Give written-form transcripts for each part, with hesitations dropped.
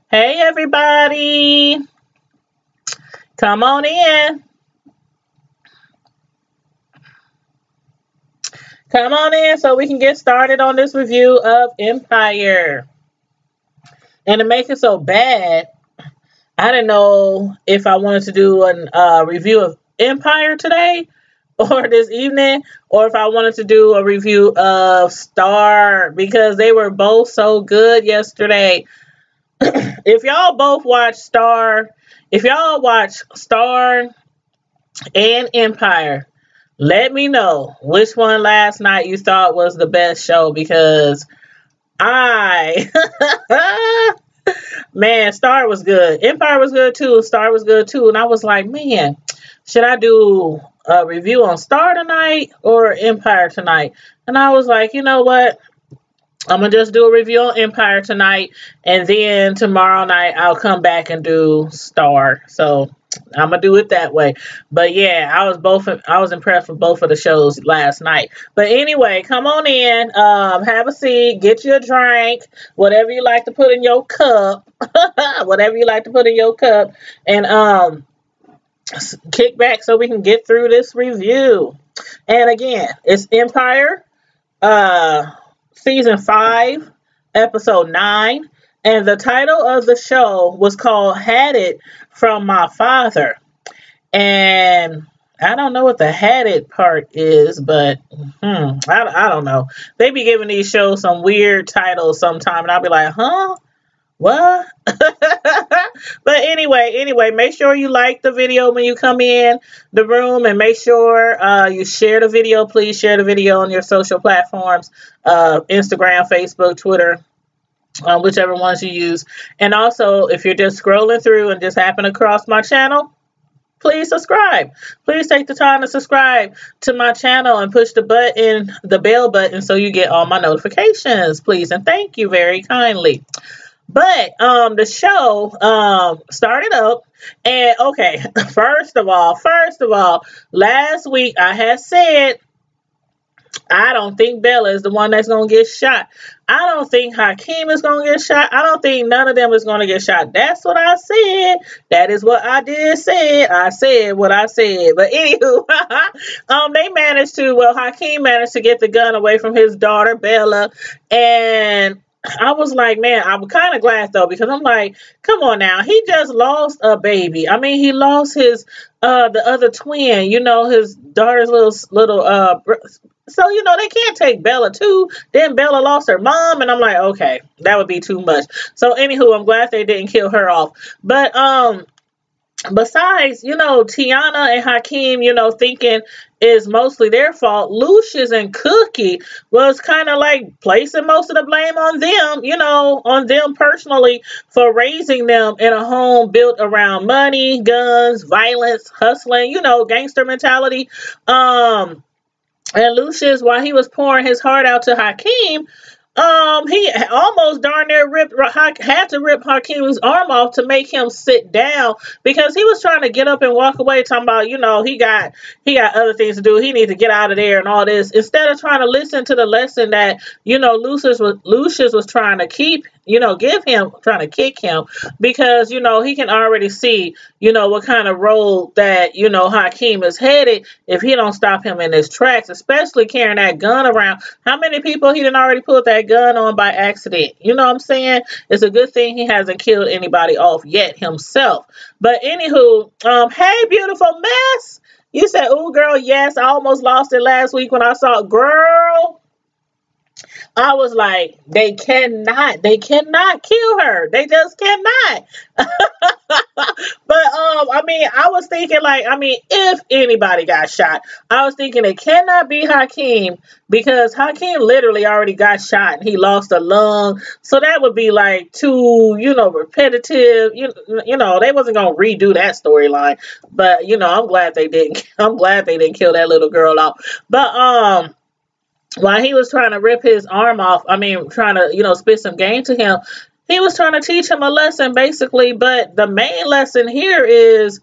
Hey everybody, come on in. Come on in so we can get started on this review of Empire. And to make it so bad, I didn't know if I wanted to do a review of Empire today or this evening, or if I wanted to do a review of Star because they were both so good yesterday. If y'all both watch Star, if y'all watch Star and Empire, let me know which one last night you thought was the best show because I, man, Star was good. Empire was good too. Star was good too. And I was like, man, should I do a review on Star tonight or Empire tonight? And I was like, you know what? I'm going to just do a review on Empire tonight. And then tomorrow night, I'll come back and do Star. So I'm going to do it that way. But yeah, I was impressed with both of the shows last night. But anyway, come on in, have a seat, get you a drink, whatever you like to put in your cup, whatever you like to put in your cup, and kick back so we can get through this review. And again, it's Empire. Season 5, episode 9, and the title of the show was called Had It From My Father. And I don't know what the had it part is, but I don't know. They be giving these shows some weird titles sometime, and I'll be like, huh? What? But anyway, make sure you like the video when you come in the room, and make sure you share the video. Please share the video on your social platforms, Instagram, Facebook, Twitter, whichever ones you use. And also, if you're just scrolling through and just happen across my channel, please subscribe. Please take the time to subscribe to my channel and push the bell button so you get all my notifications, please. And thank you very kindly. But the show started up, and okay, first of all, last week I had said I don't think Bella is the one that's gonna get shot. I don't think Hakeem is gonna get shot. I don't think none of them is gonna get shot. That's what I said. That is what I did say. I said what I said. But anywho, Hakeem managed to get the gun away from his daughter Bella, and I was like, man, I'm kind of glad though, because I'm like, come on now, he just lost a baby. I mean, he lost his the other twin, his daughter's little so they can't take Bella too. Then Bella lost her mom, and I'm like, okay, that would be too much. So anywho, I'm glad they didn't kill her off. But besides, Tiana and Hakeem, thinking is mostly their fault, Lucius and Cookie was kind of like placing most of the blame on them, on them personally for raising them in a home built around money, guns, violence, hustling, gangster mentality. And Lucius, while he was pouring his heart out to Hakeem, he almost darn near had to rip Hakeem's arm off to make him sit down because he was trying to get up and walk away, talking about, he got other things to do. He needs to get out of there and all this, instead of trying to listen to the lesson that, Lucius was trying to give him, trying to kick him, because, he can already see, what kind of road that, Hakeem is headed if he don't stop him in his tracks, especially carrying that gun around. How many people he done already put that gun on by accident? You know what I'm saying? It's a good thing he hasn't killed anybody off yet himself. But anywho, hey, beautiful mess. You said, "Ooh, girl, yes, I almost lost it last week when I saw it." Girl, I was like, they cannot kill her. They just cannot. But I mean, I was thinking if anybody got shot, I was thinking it cannot be Hakeem, because Hakeem literally already got shot and he lost a lung. So that would be like too, repetitive. They wasn't gonna redo that storyline. But I'm glad they didn't. I'm glad they didn't kill that little girl off. But while he was trying to rip his arm off, trying to, spit some game to him, he was trying to teach him a lesson, basically. But the main lesson here is,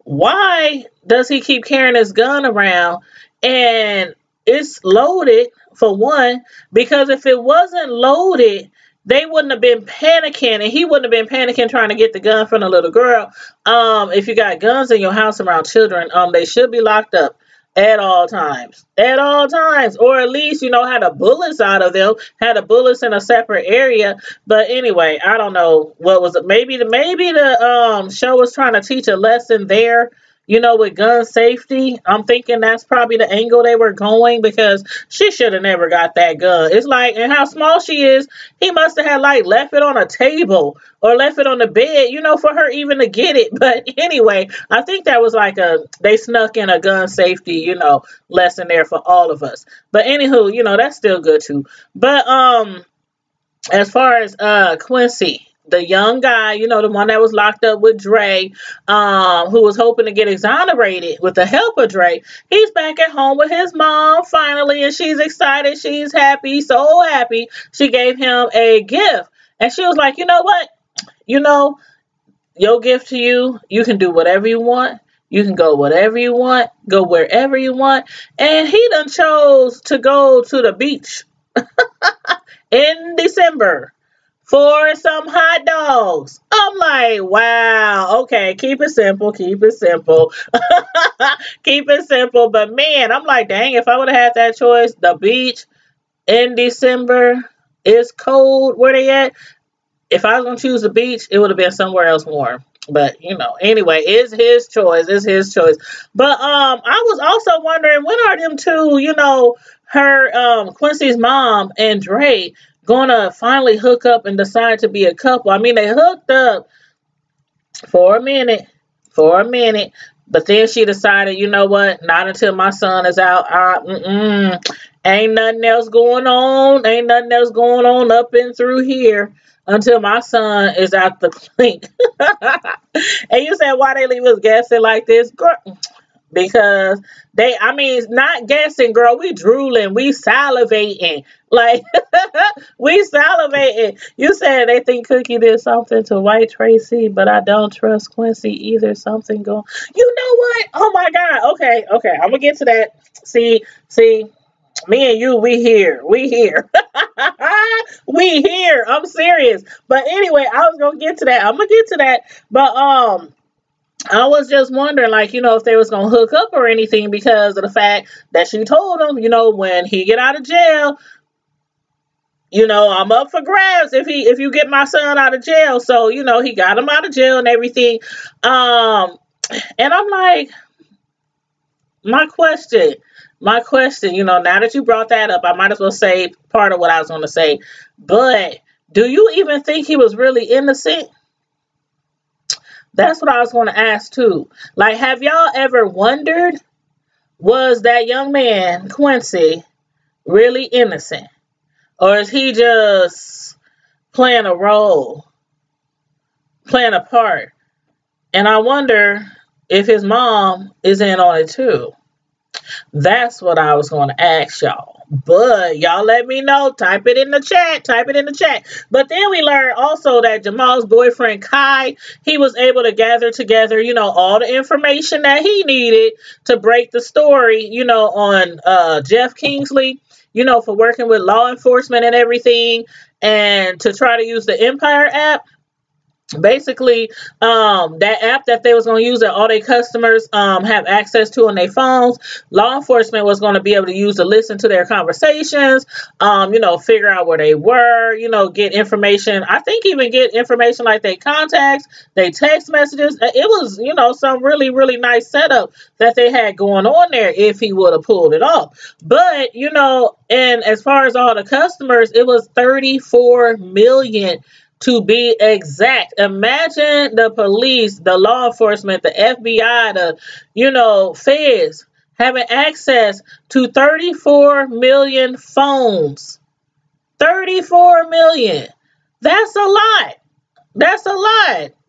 why does he keep carrying his gun around? And it's loaded, for one, because if it wasn't loaded, they wouldn't have been panicking, and he wouldn't have been panicking trying to get the gun from the little girl. If you got guns in your house around children, they should be locked up at all times, or at least, had the bullets out of them, had the bullets in a separate area. But anyway, I don't know what was it. Maybe the show was trying to teach a lesson there, with gun safety. I'm thinking that's probably the angle they were going, because she should have never got that gun. It's like, and how small she is, he must have had like left it on a table or left it on the bed, for her even to get it. But anyway, I think that was like they snuck in a gun safety, lesson there for all of us. But anywho, that's still good too. But as far as Quincy, the young guy, the one that was locked up with Dre, who was hoping to get exonerated with the help of Dre, he's back at home with his mom finally, and she's excited, she's happy, so happy. She gave him a gift, and she was like, you know what? Your gift to you, you can do whatever you want. You can go whatever you want, go wherever you want. And he done chose to go to the beach in December for some hot dogs. I'm like, wow, okay, keep it simple, keep it simple. Keep it simple. But man, I'm like, dang, if I would have had that choice, the beach in December, it's cold where they at. If I was going to choose the beach, it would have been somewhere else warm. But, anyway, it's his choice. It's his choice. But I was also wondering, when are them two, her, Quincy's mom and Dre, gonna finally hook up and decide to be a couple? I mean, they hooked up for a minute, but then she decided, you know what, not until my son is out. Ain't nothing else going on up and through here until my son is out the clink. And you said, why they leave us guessing like this? Girl, because not guessing, girl, we drooling, we salivating, like, we salivating. You said they think Cookie did something to White Tracy, but I don't trust Quincy either. Something going, you know what? Oh my God. Okay, I'm gonna get to that. See, me and you, we here. We here. I'm serious. But anyway, I was gonna get to that. I'm gonna get to that. But I was just wondering, like, if they was gonna hook up or anything, because of the fact that she told him, when he get out of jail, I'm up for grabs if you get my son out of jail. So, he got him out of jail and everything. And I'm like, my question, now that you brought that up, I might as well say part of what I was going to say. But do you even think he was really innocent? That's what I was going to ask too. Like, have y'all ever wondered, was that young man, Quincy, really innocent? Or is he just playing a role, playing a part? And I wonder if his mom is in on it too. That's what I was going to ask y'all. But y'all let me know. Type it in the chat. But then we learned also that Jamal's boyfriend, Kai, he was able to gather together, all the information that he needed to break the story, on Jeff Kingsley, for working with law enforcement and everything, and to try to use the Empire app. Basically, that app that they was going to use that all their customers have access to on their phones, law enforcement was going to be able to use to listen to their conversations, figure out where they were, get information. I think even get information like their contacts, their text messages. It was, some really, really nice setup that they had going on there if he would have pulled it off. But, and as far as all the customers, it was 34 million to be exact. Imagine the police, the law enforcement, the FBI, the, feds having access to 34 million phones. 34 million. That's a lot.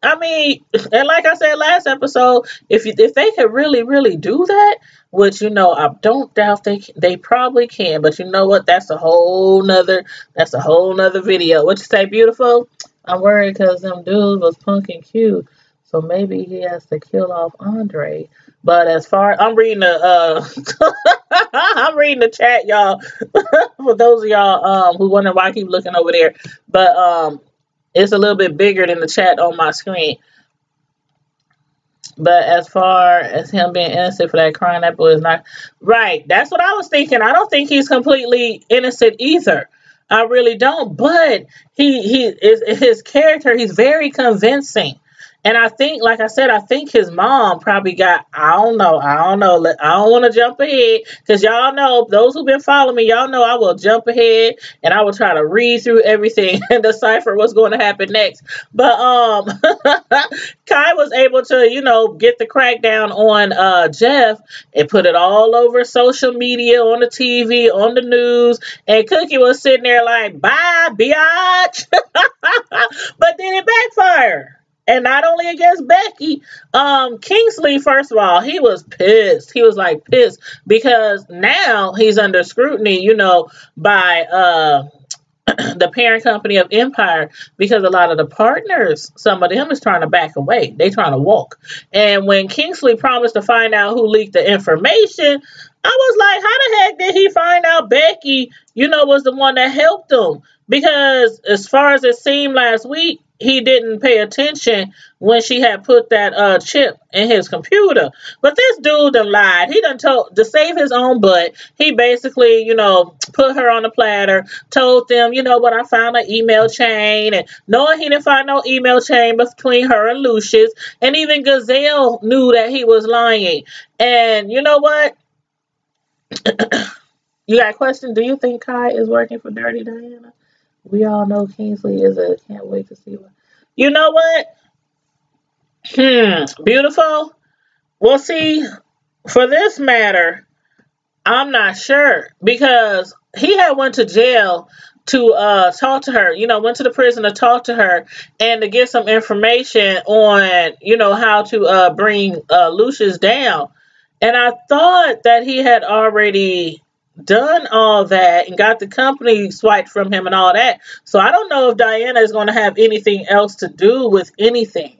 I mean, and like I said last episode, if they could really, really do that, which, I don't doubt they probably can, but you know what? That's a whole nother video. What you say, beautiful? I'm worried because them dudes was punk and cute, so maybe he has to kill off Andre. But as far, I'm reading the I'm reading the chat, y'all. For those of y'all who wonder why I keep looking over there, but it's a little bit bigger than the chat on my screen. But as far as him being innocent for that crime, that boy is not right. That's what I was thinking. I don't think he's completely innocent either. I really don't. But he is his character. He's very convincing. And I think, like I said, I think his mom probably got, I don't know. I don't want to jump ahead because y'all know, those who've been following me, y'all know I will jump ahead and I will try to read through everything and decipher what's going to happen next. But Kai was able to, get the crackdown on Jeff and put it all over social media, on the TV, on the news, and Cookie was sitting there like, bye, biatch. But then it backfired. And not only against Becky, Kingsley, first of all, he was pissed. He was like pissed because now he's under scrutiny, by the parent company of Empire, because a lot of the partners, some of them is trying to back away. They trying to walk. And when Kingsley promised to find out who leaked the information, I was like, how the heck did he find out Becky, was the one that helped him? Because as far as it seemed last week, he didn't pay attention when she had put that chip in his computer. But this dude done lied. He done told, to save his own butt, he basically, put her on the platter, told them, what, I found an email chain, and knowing he didn't find no email chain between her and Lucius, and even Gazelle knew that he was lying. And you know what? You got a question? Do you think Kai is working for Dirty Diana? We all know Kingsley is a can't wait to see what. You know what? Beautiful. Well, see, for this matter, I'm not sure because he had went to jail to talk to her, went to the prison to talk to her and to get some information on, how to bring Lucius down. And I thought that he had already done all that and got the company swiped from him and all that. So I don't know if Diana is going to have anything else to do with anything.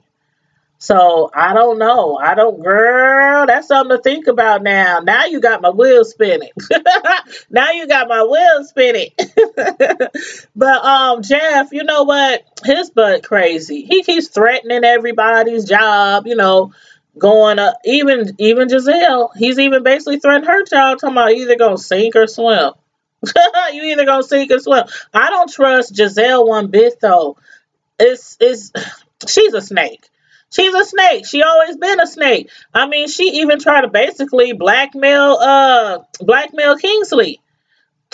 So I don't know. Girl, that's something to think about now. Now you got my wheels spinning. Now you got my wheels spinning. But Jeff, you know what? His butt crazy. He keeps threatening everybody's job, going up. Even Giselle, he's even basically threatened her job, talking about either gonna sink or swim. You either gonna sink or swim. I don't trust Giselle one bit though. It's she's a snake. She's a snake. She always been a snake. I mean, she even tried to basically blackmail Kingsley.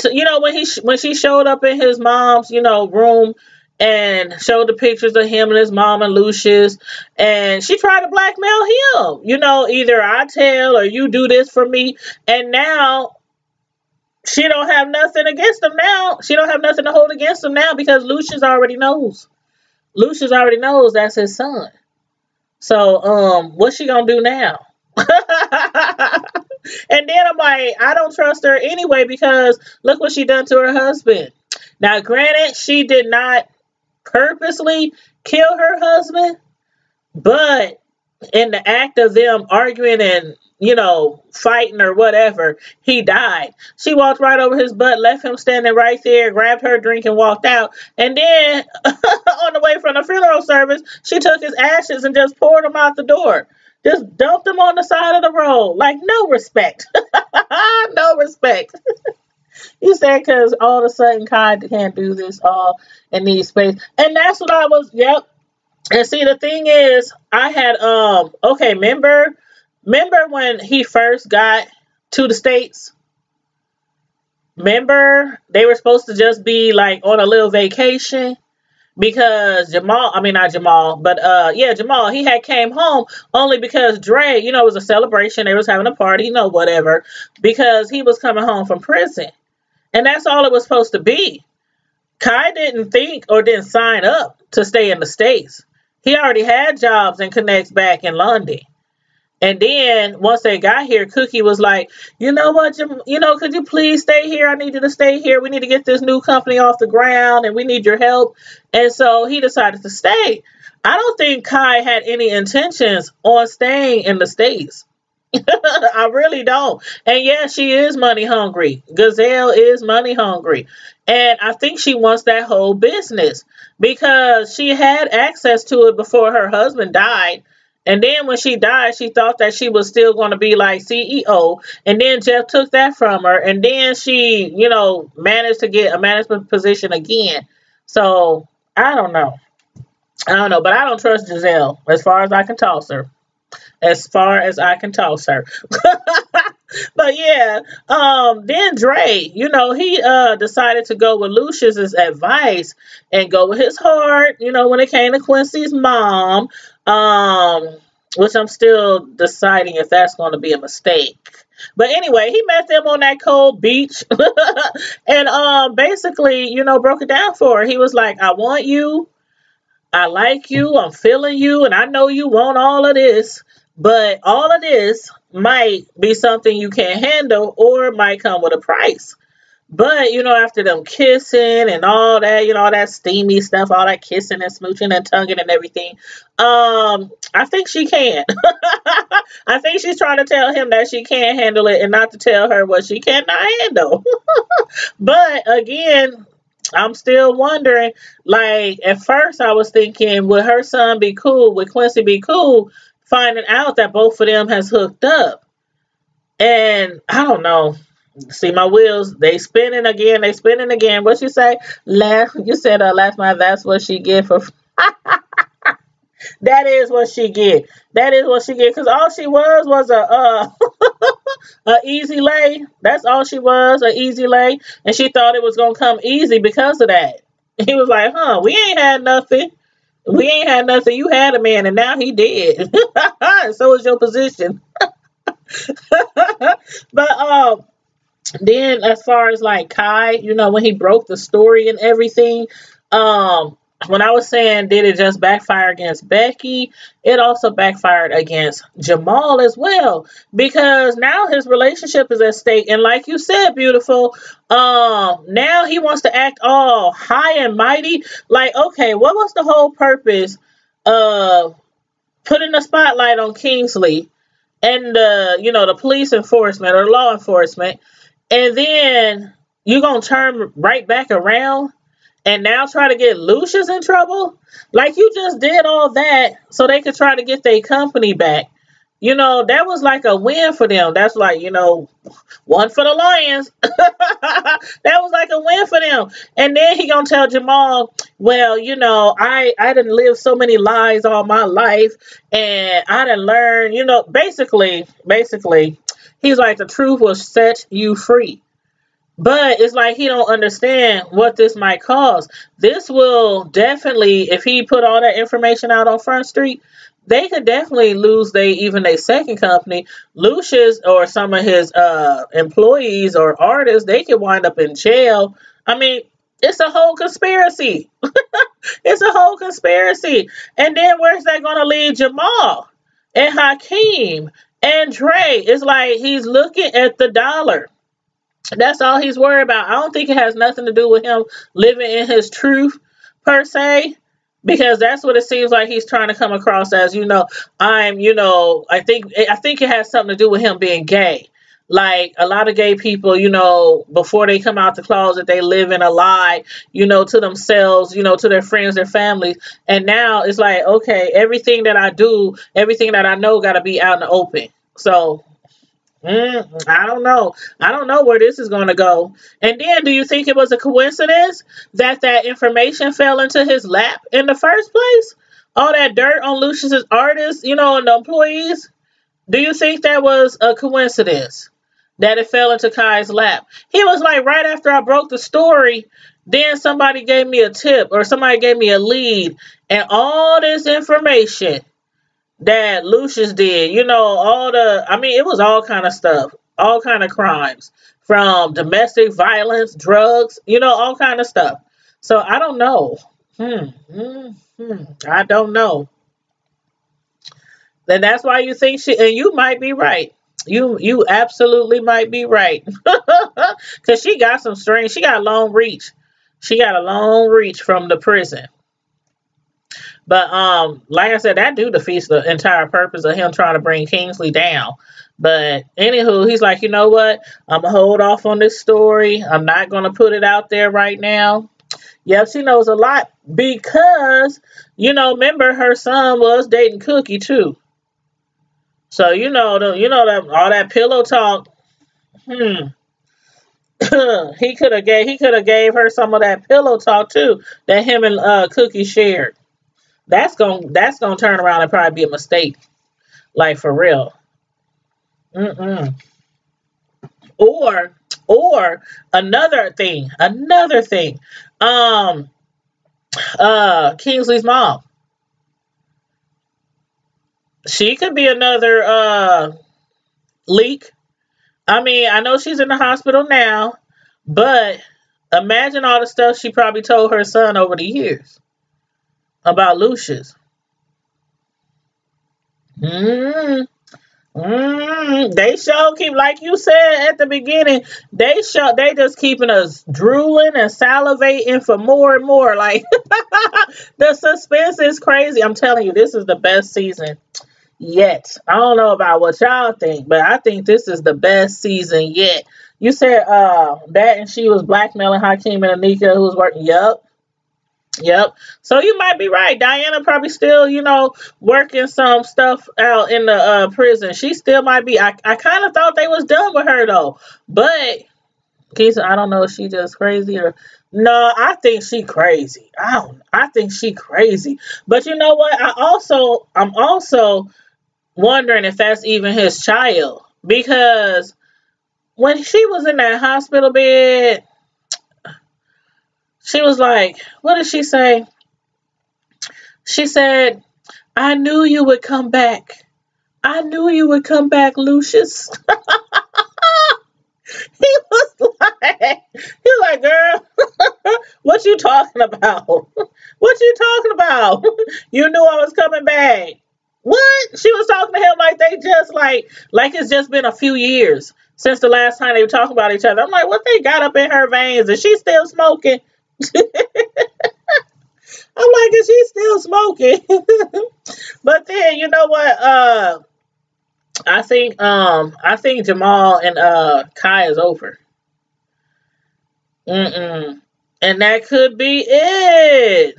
When she showed up in his mom's, room and showed the pictures of him and his mom and Lucius, and she tried to blackmail him. Either I tell or you do this for me, and now she don't have nothing against him now. She don't have nothing to hold against him now because Lucius already knows. Lucius already knows that's his son. So, what's she gonna do now? And then I'm like, I don't trust her anyway because look what she done to her husband. Now, granted, she did not purposely kill her husband, but in the act of them arguing and, fighting or whatever, he died. She walked right over his butt, left him standing right there, grabbed her drink and walked out. And then on the way from the funeral service, she took his ashes and just poured them out the door. Just dumped them on the side of the road. Like, no respect. No respect. You said because all of a sudden Kai can't do this all in these space. And that's what I was, yep. And see, the thing is, I had, okay, remember when he first got to the States? Remember they were supposed to just be like on a little vacation? Because Jamal, I mean, not Jamal, but Jamal, he had came home only because Dre, it was a celebration. They was having a party, whatever, because he was coming home from prison. And that's all it was supposed to be. Kai didn't think or didn't sign up to stay in the States. He already had jobs and connects back in London. And then once they got here, Cookie was like, you know what, could you please stay here? I need you to stay here. We need to get this new company off the ground and we need your help. And so he decided to stay. I don't think Kai had any intentions on staying in the States. I really don't. And yeah, she is money hungry. Gazelle is money hungry. And I think she wants that whole business because she had access to it before her husband died. And then when she died, she thought that she was still going to be like CEO. And then Jeff took that from her. And then she, managed to get a management position again. So I don't know. I don't know. But I don't trust Giselle as far as I can toss her. As far as I can toss her. But yeah, then Dre, he decided to go with Lucius's advice and go with his heart, when it came to Quincy's mom. Which I'm still deciding if that's going to be a mistake. But anyway, he met them on that cold beach and basically, broke it down for her. He was like, I want you. I like you, I'm feeling you, and I know you want all of this, but all of this might be something you can't handle or might come with a price. But, after them kissing and all that, all that steamy stuff, all that kissing and smooching and tonguing and everything, I think she can. I think she's trying to tell him that she can't handle it and not to tell her what she cannot handle. But again, I'm still wondering, like, at first I was thinking, would her son be cool? Would Quincy be cool finding out that both of them has hooked up? And I don't know. See my wheels, they spinning again, they spinning again. What you say? You said last night that's what she get for that is what she get. That is what she get. Cause all she was a a easy lay. That's all she was, a easy lay. And she thought it was gonna come easy because of that. He was like, huh, we ain't had nothing. We ain't had nothing. You had a man and now he dead. So is your position. But then as far as like Kai, when he broke the story and everything, when I was saying did it just backfire against Becky, it also backfired against Jamal as well. Because now his relationship is at stake. And like you said, beautiful, now he wants to act all high and mighty. Like, okay, what was the whole purpose of putting the spotlight on Kingsley and the police enforcement or law enforcement? And then you're going to turn right back around and now try to get Lucius in trouble? Like, you just did all that so they could try to get their company back. That was like a win for them. That's like, one for the Lions. That was like a win for them. And then he gonna tell Jamal, well, I didn't live so many lies all my life and I didn't learn, basically, he's like, the truth will set you free. But it's like he don't understand what this might cause. This will definitely, if he put all that information out on Front Street, they could definitely lose even their second company. Lucius or some of his employees or artists, they could wind up in jail. I mean, it's a whole conspiracy. It's a whole conspiracy. And then where's that going to leave Jamal and Hakeem and Dre? It's like he's looking at the dollar. That's all he's worried about. I don't think it has nothing to do with him living in his truth per se, because that's what it seems like he's trying to come across as. I think it has something to do with him being gay. Like a lot of gay people, before they come out the closet, they live in a lie, to themselves, to their friends, their families. And now it's like, okay, everything that I do, everything that I know got to be out in the open. So I don't know. I don't know where this is going to go. And then, do you think it was a coincidence that information fell into his lap in the first place? All that dirt on Lucius's artists, and the employees. Do you think that was a coincidence that it fell into Kai's lap? He was like, right after I broke the story, then somebody gave me a tip or somebody gave me a lead, and all this information that Lucius did, it was all kind of stuff, all kind of crimes, from domestic violence, drugs, all kind of stuff. So I don't know. I don't know. And that's why you think and you might be right. You absolutely might be right. Because she got some strength. She got a long reach. She got a long reach from the prison. But like I said, that do defeats the entire purpose of him trying to bring Kingsley down. But anywho, he's like, you know what? I'm gonna hold off on this story. I'm not gonna put it out there right now. Yep, she knows a lot because, remember her son was dating Cookie too. So that all that pillow talk. Hmm. he could have gave her some of that pillow talk too that him and Cookie shared. That's gonna turn around and probably be a mistake, like for real. Mm-mm. Or or another thing. Um, Kingsley's mom. She could be another leak. I mean, I know she's in the hospital now, but imagine all the stuff she probably told her son over the years about Lucius. Mm, they show keep like you said at the beginning. They just keeping us drooling and salivating for more and more. Like the suspense is crazy. I'm telling you, this is the best season yet. I don't know about what y'all think, but I think this is the best season yet. You said that and she was blackmailing Hakeem and Anika who was working. Yep. So you might be right. Diana probably still, working some stuff out in the prison. She still might be. I kind of thought they was done with her though. But Keisha, I don't know if she just crazy or no, I think she crazy. I think she crazy. But you know what? I'm also wondering if that's even his child. Because when she was in that hospital bed, she was like, what did she say? She said, I knew you would come back. I knew you would come back, Lucius. He was like, girl, what you talking about? What you talking about? You knew I was coming back. What? She was talking to him like they just like it's just been a few years since the last time they were talking about each other. I'm like, what they got up in her veins? Is she still smoking? I'm like, is she still smoking? But then you know what? I think Jamal and Kai is over. Mm-mm. And that could be it.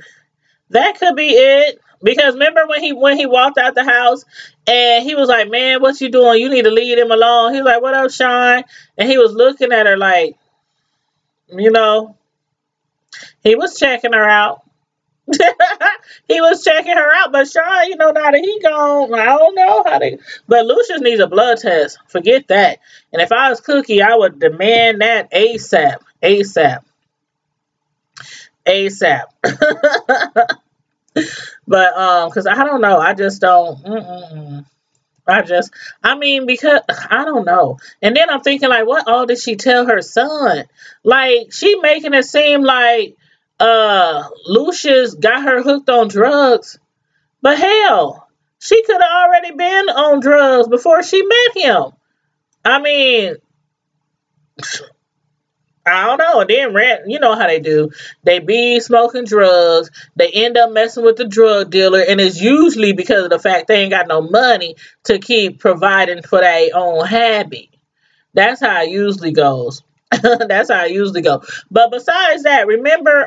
That could be it. Because remember when he walked out the house and he was like, man, what you doing? You need to leave him alone. He was like, what up, Sean? And he was looking at her like, you know, he was checking her out. He was checking her out, but Sean, now that he gone, I don't know how they. But Lucius needs a blood test. Forget that. And if I was Cookie, I would demand that ASAP, ASAP, ASAP. But because I don't know, I just don't. I mean, because I don't know. And then I'm thinking, like, what all did she tell her son? Like, she making it seem like Lucius got her hooked on drugs. But hell, she could have already been on drugs before she met him. I mean, I don't know. And then Rant, you know how they do. They be smoking drugs. They end up messing with the drug dealer, and it's usually because of the fact they ain't got no money to keep providing for their own habit. That's how it usually goes. That's how it usually goes. But besides that, remember,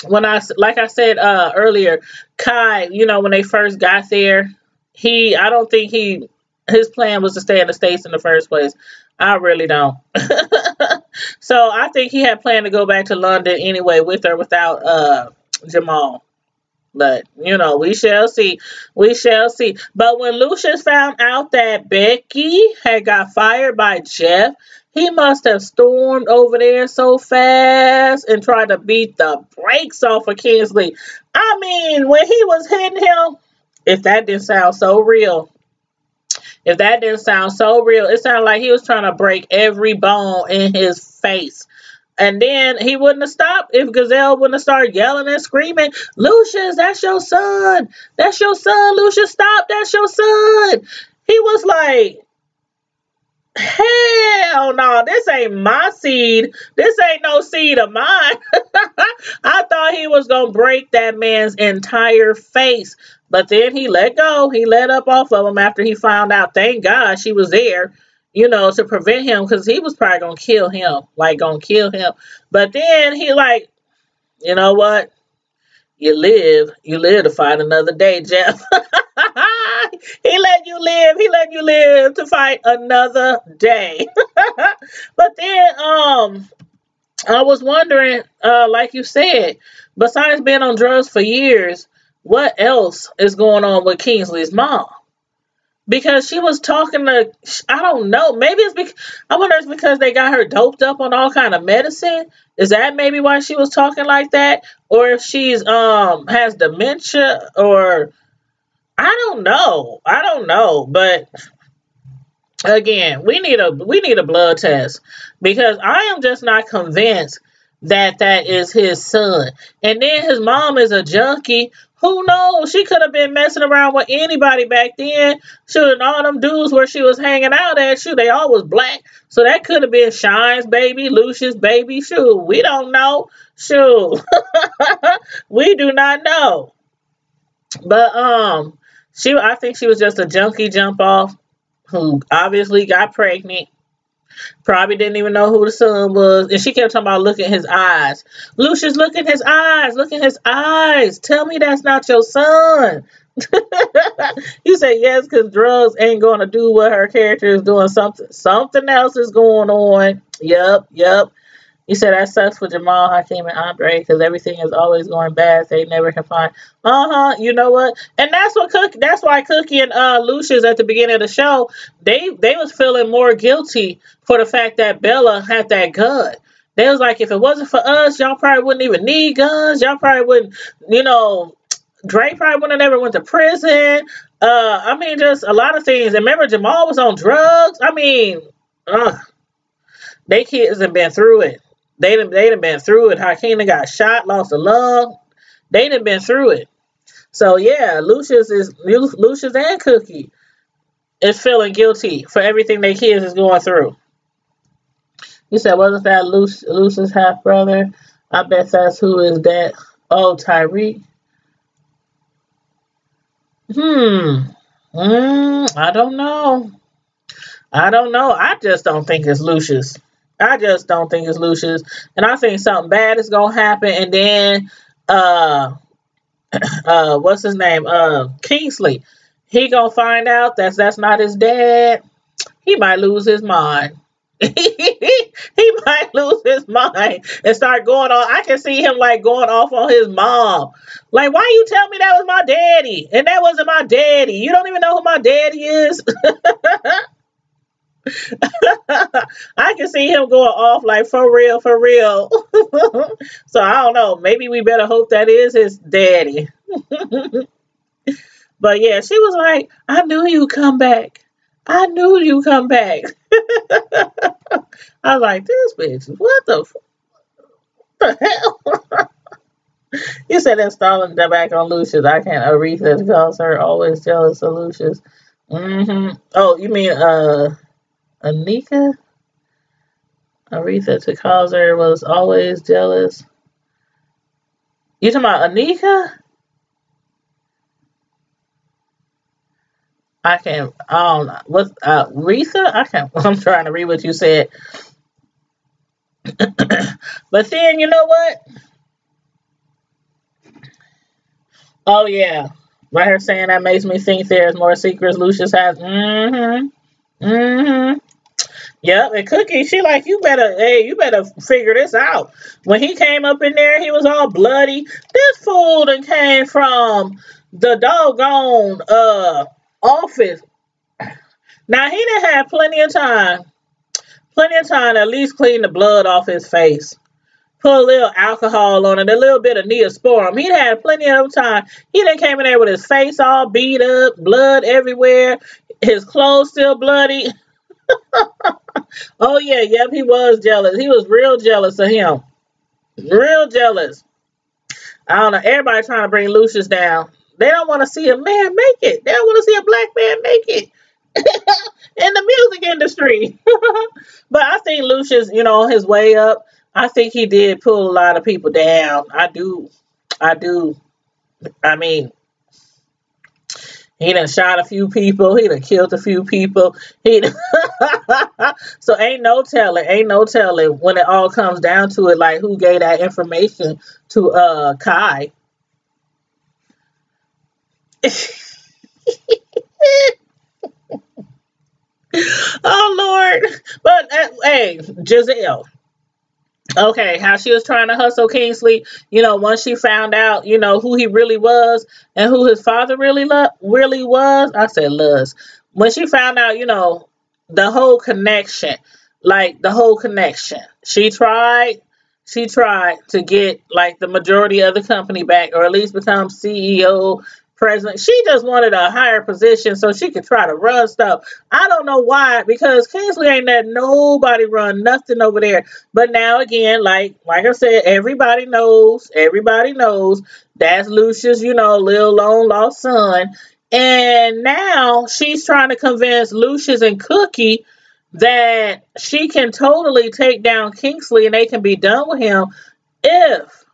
like I said earlier, Kai, when they first got there, I don't think his plan was to stay in the States in the first place. I really don't. So I think he had planned to go back to London anyway, with or without Jamal. But we shall see. We shall see. But when Lucius found out that Becky had got fired by Jeff, he must have stormed over there so fast and tried to beat the brakes off of Kingsley. I mean, when he was hitting him, if that didn't sound so real, it sounded like he was trying to break every bone in his face. And then he wouldn't have stopped if Gazelle wouldn't have started yelling and screaming, Lucius, that's your son. That's your son, Lucius, stop, that's your son. He was like, hell oh no, this ain't my seed. This ain't no seed of mine. I thought he was going to break that man's entire face. But then he let go. He let up off of him after he found out. Thank God she was there, to prevent him, because he was probably going to kill him. Like, going to kill him. But then he like, you know what? You live to fight another day, Jeff. He let you live to fight another day. But then, I was wondering, like you said, besides being on drugs for years, what else is going on with Kingsley's mom? Because she was talking to, I don't know, maybe I wonder if it's because they got her doped up on all kind of medicine. Is that maybe why she was talking like that? Or if she's has dementia, or I don't know, but again, we need a blood test, because I am just not convinced that that is his son. And then his mom is a junkie. Who knows? She could have been messing around with anybody back then. Shoot, and all them dudes where she was hanging out at, shoot, they all was black. So that could have been Shine's baby, Lucius' baby. Shoot, we don't know. Shoot, we do not know. But I think she was just a junkie jump off who obviously got pregnant. Probably didn't even know who the son was. And she kept talking about look at his eyes. Lucius, look at his eyes. Look at his eyes. Tell me that's not your son. You say yes, because drugs ain't going to do what her character is doing. Something else is going on. Yep. You said that sucks for Jamal, Hakeem, and Andre, because everything is always going bad. They never can find. You know what? And that's why Cookie and Lucius at the beginning of the show, they was feeling more guilty for the fact that Bella had that gun. They was like, if it wasn't for us, y'all probably wouldn't even need guns. Y'all probably wouldn't, Dre probably wouldn't have never went to prison. I mean, just a lot of things. And remember, Jamal was on drugs. I mean, they kids have been through it. They done been through it. Hakeem got shot, lost a lung. They done been through it. So yeah, Lucius and Cookie is feeling guilty for everything their kids is going through. You said, wasn't that Lucius' half brother? I bet that's who is that. Oh, Tyreek. I don't know. I just don't think it's Lucius. And I think something bad is gonna happen, and then what's his name? Kingsley. He gonna find out that's not his dad. He might lose his mind. He might lose his mind and start going on. I can see him like going off on his mom. Like, why you tell me that was my daddy? And that wasn't my daddy. You don't even know who my daddy is. I can see him going off like for real. So I don't know. Maybe we better hope that is his daddy. But yeah, she was like, I knew you'd come back. I was like, this bitch, what the hell? You said that Stalin back on Lucius. I can't. Aretha calls her always jealous of Lucius. Oh, you mean Anika? Aretha to cause her was always jealous. You talking about Anika? I don't know. What's Aretha? I'm trying to read what you said. But then, you know what? Oh, yeah. Right here saying that makes me think there's more secrets Lucius has. Yep, and Cookie, she like, you better figure this out. When he came up in there, he was all bloody. This fool done came from the doggone office. Now, he done had plenty of time to at least clean the blood off his face. Put a little alcohol on it, a little bit of Neosporin. He had plenty of time. He done came in there with his face all beat up, blood everywhere, his clothes still bloody. Oh, yeah, yep, he was jealous. He was real jealous of him. Real jealous. I don't know, everybody trying to bring Lucius down. They don't want to see a man make it. They don't want to see a black man make it. in the music industry. But I think Lucius, on his way up, I think he did pull a lot of people down. I do. I do. I mean, he done shot a few people. He done killed a few people. He done so ain't no telling when it all comes down to it, like who gave that information to Kai. Oh Lord. But hey, Giselle. Okay, how she was trying to hustle Kingsley, once she found out, who he really was and who his father really was. I said Luz. When she found out, the whole connection, like the whole connection. She tried to get like the majority of the company back, or at least become CEO, president. She just wanted a higher position so she could try to run stuff. I don't know why, because Kingsley ain't let nobody run nothing over there. But now again, like I said, everybody knows that's Lucius, little long lost son. And now she's trying to convince Lucius and Cookie that she can totally take down Kingsley and they can be done with him if,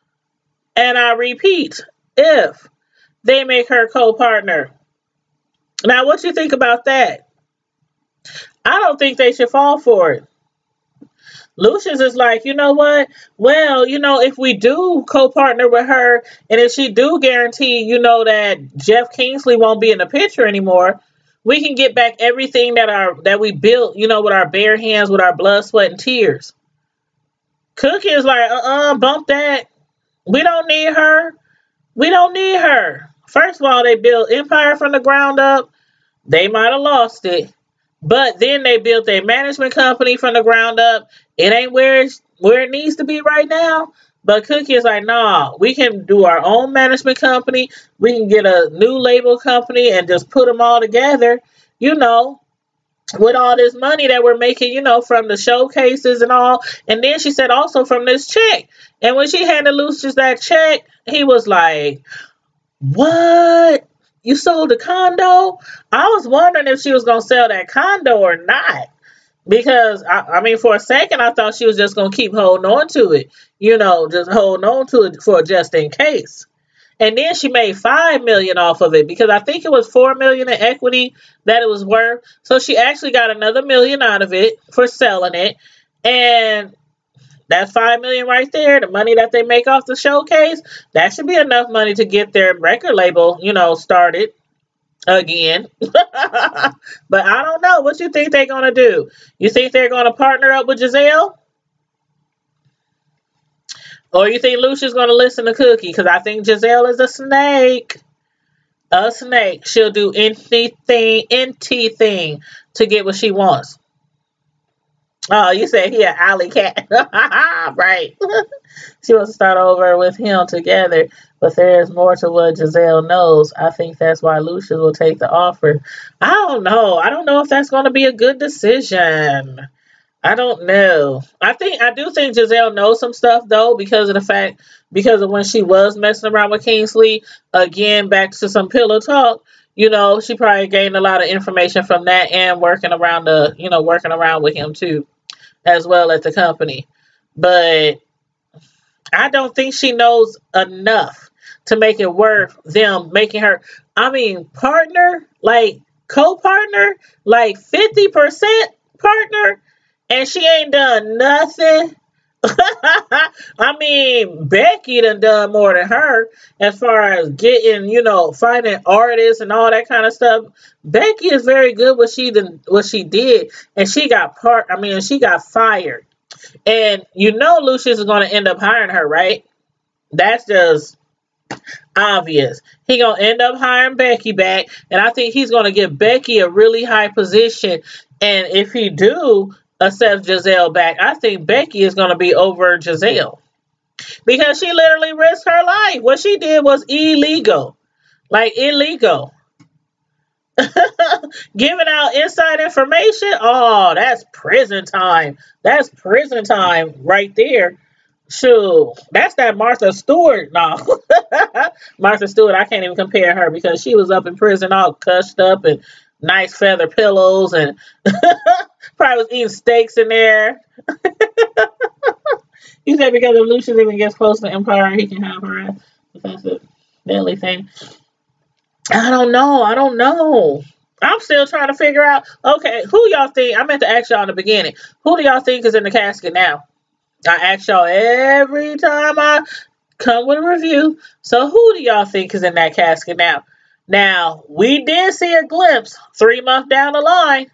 and I repeat, if they make her co-partner. Now, what you think about that? I don't think they should fall for it. Lucius is like, you know what? Well, if we do co-partner with her, and if she do guarantee, that Jeff Kingsley won't be in the picture anymore, we can get back everything that we built, with our bare hands, with our blood, sweat, and tears. Cookie is like, bump that. We don't need her. We don't need her. First of all, they built Empire from the ground up. They might have lost it. But then they built a management company from the ground up. It ain't where it needs to be right now. But Cookie is like, nah, we can do our own management company. We can get a new label company and just put them all together, you know, with all this money that we're making, from the showcases and all. And then she said also from this check. And when she handed Lucius that check, he was like, what? You sold the condo? I was wondering if she was going to sell that condo or not. Because, I mean, for a second, I thought she was just going to keep holding on to it. Just holding on to it for just in case. And then she made $5 million off of it because I think it was $4 million in equity that it was worth. So she actually got another $1 million out of it for selling it. And that's $5 million right there. The money that they make off the showcase, that should be enough money to get their record label, started again. But I don't know. What you think they're gonna do? You think they're gonna partner up with Giselle? Or you think Lucia's gonna listen to Cookie? Because I think Giselle is a snake. A snake. She'll do anything to get what she wants. Oh, you said he an alley cat. Right. She wants to start over with him together. But there's more to what Giselle knows. I think that's why Lucius will take the offer. I don't know. I don't know if that's going to be a good decision. I don't know. I do think Giselle knows some stuff though, because of when she was messing around with Kingsley. Again, back to some pillow talk. She probably gained a lot of information from that and working around with him too, as well as the company. But I don't think she knows enough to make it worth them making her, partner, like co-partner, like 50% partner, and she ain't done nothing. Becky done more than her as far as getting, finding artists and all that kind of stuff. Becky is very good what she did, and she got she got fired. And Lucius is going to end up hiring her, right? That's just obvious. He going to end up hiring Becky back, and I think he's going to give Becky a really high position. And if he do accept Giselle back, I think Becky is going to be over Giselle because she literally risked her life. What she did was illegal. Like illegal. Giving out inside information, oh, that's prison time. That's prison time right there. Shoot, that's that Martha Stewart. No, Martha Stewart, I can't even compare her because she was up in prison all cussed up and nice feather pillows, and probably was eating steaks in there. He said because if Lucius even gets close to Empire, he can have her ass. That's a deadly thing. I don't know. I don't know. I'm still trying to figure out. Okay, who y'all think? I meant to ask y'all in the beginning. Who do y'all think is in the casket now? I ask y'all every time I come with a review. So who do y'all think is in that casket now? Now, we did see a glimpse 3 months down the line,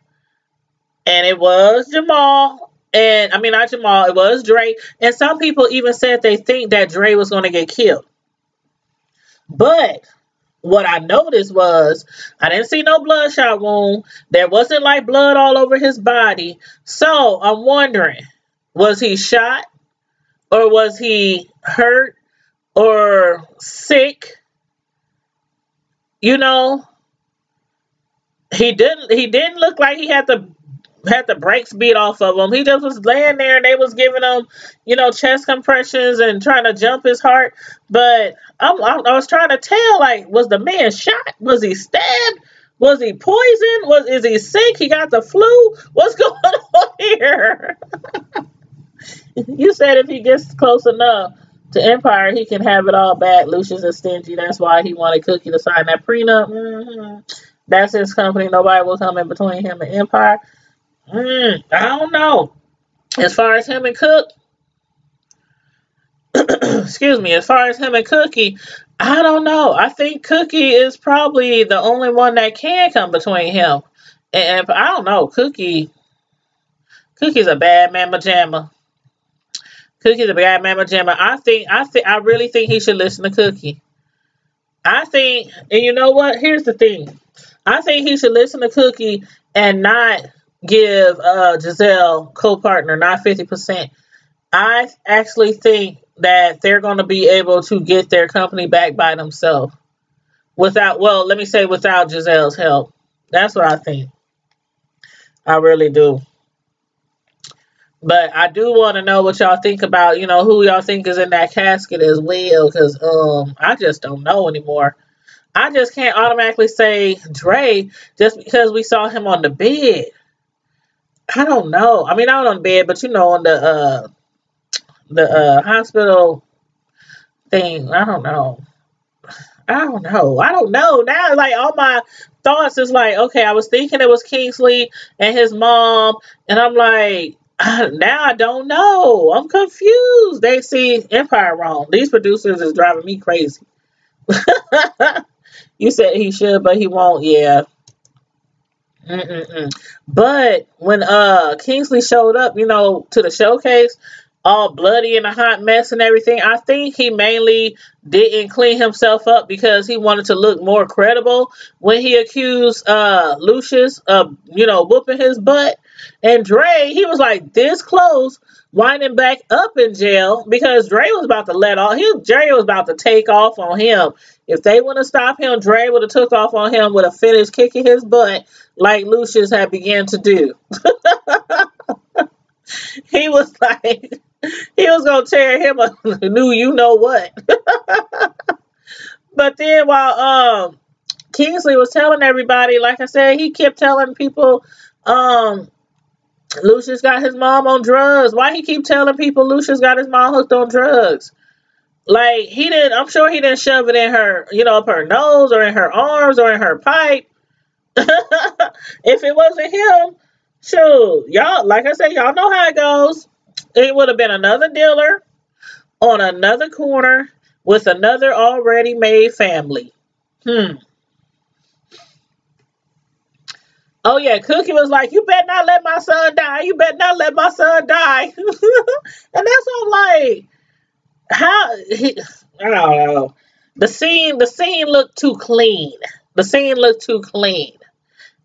and it was Jamal. And I mean, not Jamal, it was Dre. And some people even said they think that Dre was going to get killed. But what I noticed was I didn't see no bloodshot wound. There wasn't like blood all over his body. So I'm wondering, was he shot, or was he hurt or sick? You know, he didn't look like he had the brakes beat off of him. He just was laying there and they was giving him, chest compressions and trying to jump his heart. But I was trying to tell, like, was the man shot? Was he stabbed? Was he poisoned? Is he sick? He got the flu? What's going on here? You said if he gets close enough to Empire, he can have it all back. Lucius is stingy. That's why he wanted Cookie to sign that prenup. That's his company. Nobody will come in between him and Empire. I don't know. As far as him and Cook, excuse me, as far as him and Cookie, I don't know. I think Cookie is probably the only one that can come between him. And I don't know. Cookie's a bad mamma jamma. Cookie's a bad mamma jamma. I really think he should listen to Cookie. I think, and you know what? Here's the thing. I think he should listen to Cookie and not give Giselle co-partner, not 50%. I actually think that they're going to be able to get their company back by themselves without Giselle's help. That's what I think. I really do. But I do want to know what y'all think about, who y'all think is in that casket as well, because I just don't know anymore. I just can't automatically say Dre just because we saw him on the bed. I don't know. I mean, not on the bed, but on the hospital thing. I don't know. Now, like, all my thoughts is like, okay, I was thinking it was Kingsley and his mom, and I'm like, now I don't know. I'm confused. They see Empire wrong. These producers is driving me crazy. You said he should, but he won't. Yeah. But when Kingsley showed up, to the showcase, all bloody and a hot mess and everything, I think he mainly didn't clean himself up because he wanted to look more credible when he accused Lucius of, whooping his butt. And Dre, he was like this close, winding back up in jail because Dre was about to Dre was about to take off on him. If they wouldn't have stopped him, Dre would have took off on him, would have finished kicking his butt like Lucius had began to do. He was like, he was going to tear him a new you-know-what. But then while Kingsley was telling everybody, like I said, he kept telling people Lucius got his mom on drugs. Why he keep telling people Lucius got his mom hooked on drugs? Like, I'm sure he didn't shove it in her, up her nose or in her arms or in her pipe. If it wasn't him, shoot, y'all, like I said, y'all know how it goes. It would have been another dealer on another corner with another already made family. Oh, yeah, Cookie was like, you better not let my son die. You better not let my son die. And that's what I'm like, I don't know. The scene looked too clean.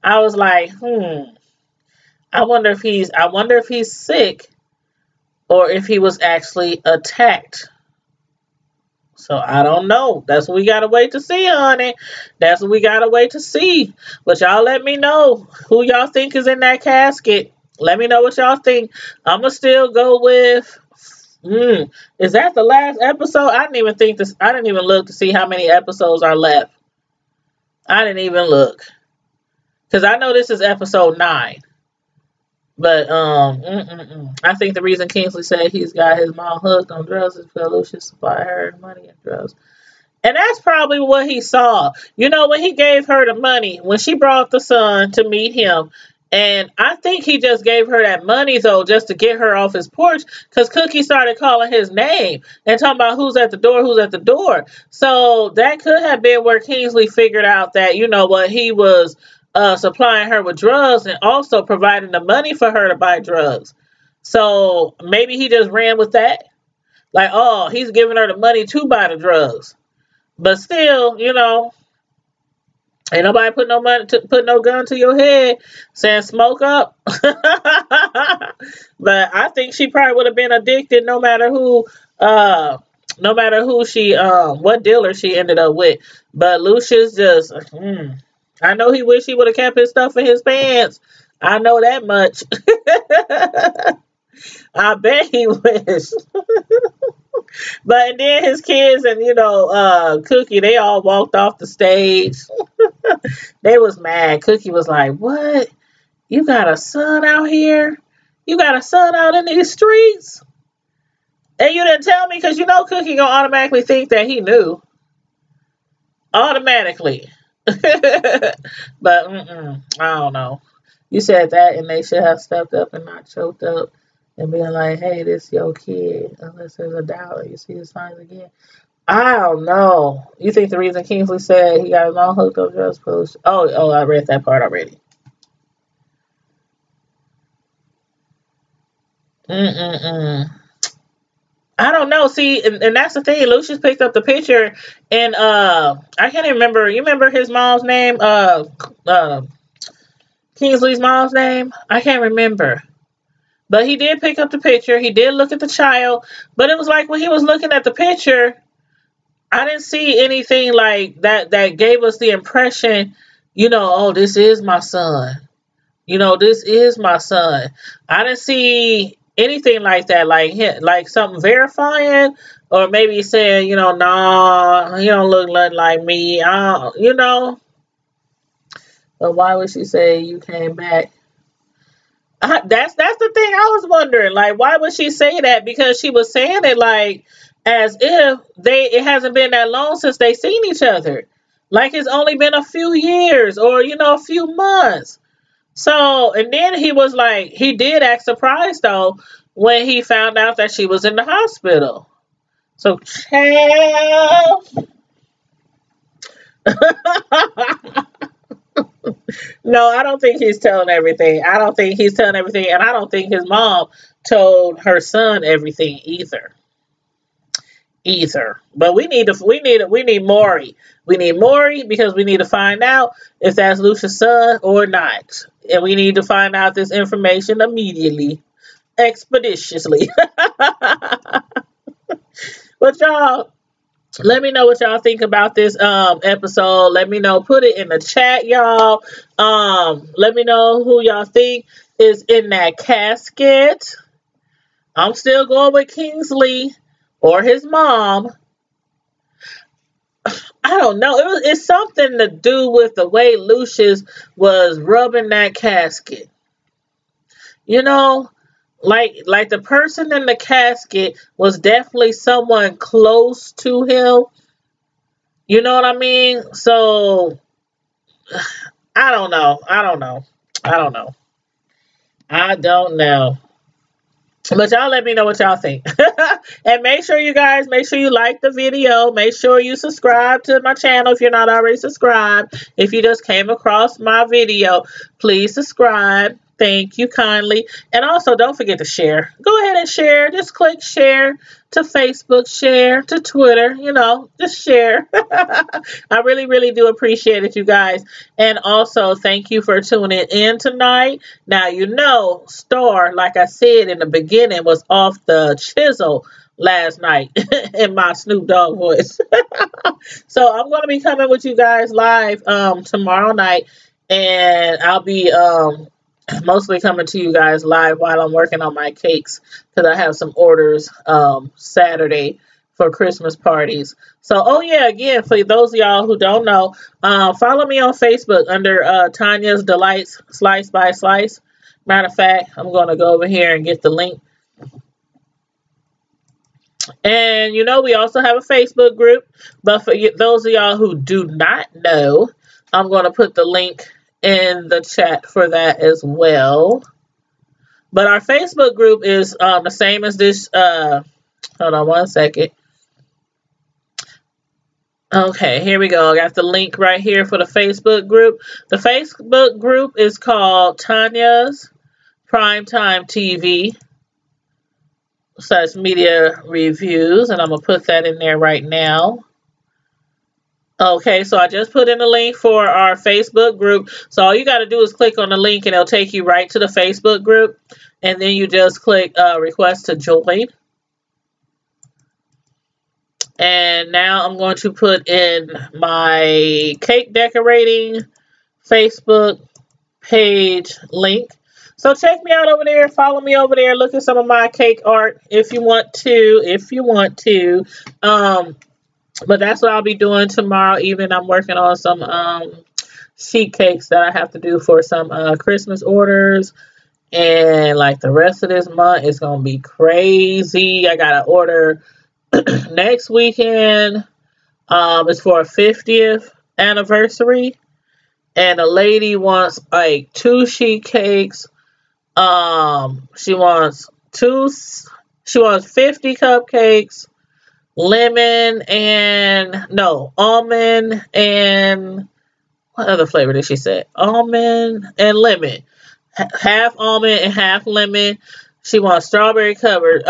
I was like, I wonder if he's sick or if he was actually attacked. So I don't know. That's what we gotta wait to see, honey. That's what we gotta wait to see. But y'all let me know who y'all think is in that casket. Let me know what y'all think. I'ma still go with is that the last episode? I didn't even look to see how many episodes are left. I didn't even look. Because I know this is episode 9. But I think the reason Kingsley said he's got his mom hooked on drugs is because Lucius supplied her money and drugs. And that's probably what he saw. You know, when he gave her the money, when she brought the son to meet him, and I think he just gave her that money, though, just to get her off his porch, because Cookie started calling his name and talking about who's at the door, who's at the door. So that could have been where Kingsley figured out that, you know what, he was supplying her with drugs and also providing the money for her to buy drugs. So maybe he just ran with that. Like, oh, he's giving her the money to buy the drugs. But still, you know, ain't nobody put no gun to your head saying smoke up. But I think she probably would have been addicted no matter who she what dealer she ended up with. But Lucius just I know he wish he would have kept his stuff in his pants. I know that much. I bet he wish. But then his kids and, you know, Cookie, they all walked off the stage. They was mad. Cookie was like, what? You got a son out here? You got a son out in these streets? And you didn't tell me? Because you know Cookie gonna automatically think that he knew. Automatically. But I don't know. You said that and they should have stepped up and not choked up and being like, hey, this your kid, unless there's a doubt. You see the signs again. I don't know. You think the reason Kingsley said he got his mom hooked up drugs post? Oh, I read that part already. I don't know. See, and that's the thing. Lucius picked up the picture, and I can't even remember. You remember his mom's name? Kingsley's mom's name? I can't remember. But he did pick up the picture. He did look at the child. But it was like when he was looking at the picture, I didn't see anything like that gave us the impression, you know, oh, this is my son. You know, this is my son. I didn't see anything like that, like something verifying, or maybe saying, you know, nah, he don't look nothing like me. You know. But why would she say you came back? That's the thing I was wondering. Like, why would she say that? Because she was saying it like as if it hasn't been that long since they seen each other. Like it's only been a few years or, you know, a few months. So, and then he was like, he did act surprised though when he found out that she was in the hospital. So, child. No, I don't think he's telling everything. I don't think he's telling everything, and I don't think his mom told her son everything either. But we need Maury. We need Maury because we need to find out if that's Lucia's son or not. And we need to find out this information immediately. Expeditiously. But y'all, let me know what y'all think about this episode. Let me know. Put it in the chat, y'all. Let me know who y'all think is in that casket. I'm still going with Kingsley or his mom. I don't know. It's something to do with the way Lucius was rubbing that casket. You know, like the person in the casket was definitely someone close to him. You know what I mean? So I don't know. But y'all let me know what y'all think. And make sure you like the video. Make sure you subscribe to my channel if you're not already subscribed. If you just came across my video, please subscribe. Thank you kindly. And also don't forget to share. Go ahead and share. Just click share to Facebook, share to Twitter, you know, just share. I really, really do appreciate it, you guys. And also thank you for tuning in tonight. Now, you know, Star, like I said in the beginning, was off the chisel last night in my Snoop Dogg voice. So I'm going to be coming with you guys live tomorrow night. And I'll be mostly coming to you guys live while I'm working on my cakes because I have some orders Saturday for Christmas parties. So, oh yeah, again, for those of y'all who don't know, follow me on Facebook under Tanya's Delights Slice by Slice. Matter of fact, I'm going to go over here and get the link. And you know, we also have a Facebook group. But for those of y'all who do not know, I'm going to put the link in the chat for that as well. But our Facebook group is the same as this. Hold on one second. Okay, here we go. I got the link right here for the Facebook group. The Facebook group is called Tanya's Primetime TV / media reviews, and I'm going to put that in there right now. Okay, so I just put in the link for our Facebook group. So all you got to do is click on the link and it'll take you right to the Facebook group. And then you just click request to join. And now I'm going to put in my cake decorating Facebook page link. So check me out over there. Follow me over there. Look at some of my cake art if you want to. But that's what I'll be doing tomorrow evening. I'm working on some sheet cakes that I have to do for some Christmas orders. And like the rest of this month, it's going to be crazy. I got to order next weekend. It's for a 50th anniversary. And a lady wants like 2 sheet cakes. She wants 50 cupcakes. Almond and what other flavor did she say? Almond and lemon. Half almond and half lemon. She wants chocolate covered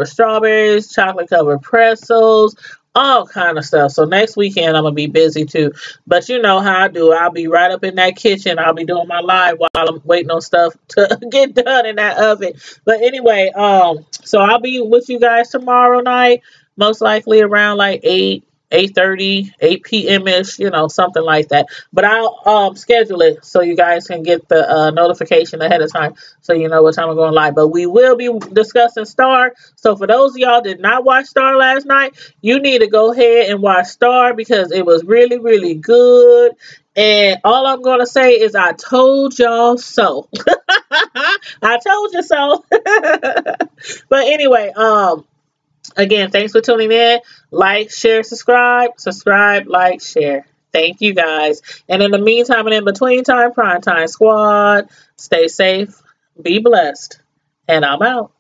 strawberries, chocolate covered pretzels, all kind of stuff. So next weekend I'm gonna be busy too. But you know how I do. I'll be right up in that kitchen. I'll be doing my live while I'm waiting on stuff to get done in that oven. But anyway, so I'll be with you guys tomorrow night, most likely around like 8:30, 8 p.m.-ish, you know, something like that. But I'll schedule it so you guys can get the notification ahead of time so you know what time I'm going live. But we will be discussing Star. So for those of y'all that did not watch Star last night, you need to go ahead and watch Star because it was really, really good. And all I'm going to say is I told y'all so. I told you so. But anyway, again, thanks for tuning in. Like, share, subscribe. Subscribe, like, share. Thank you, guys. And in the meantime and in between time, Primetime Squad, stay safe, be blessed, and I'm out.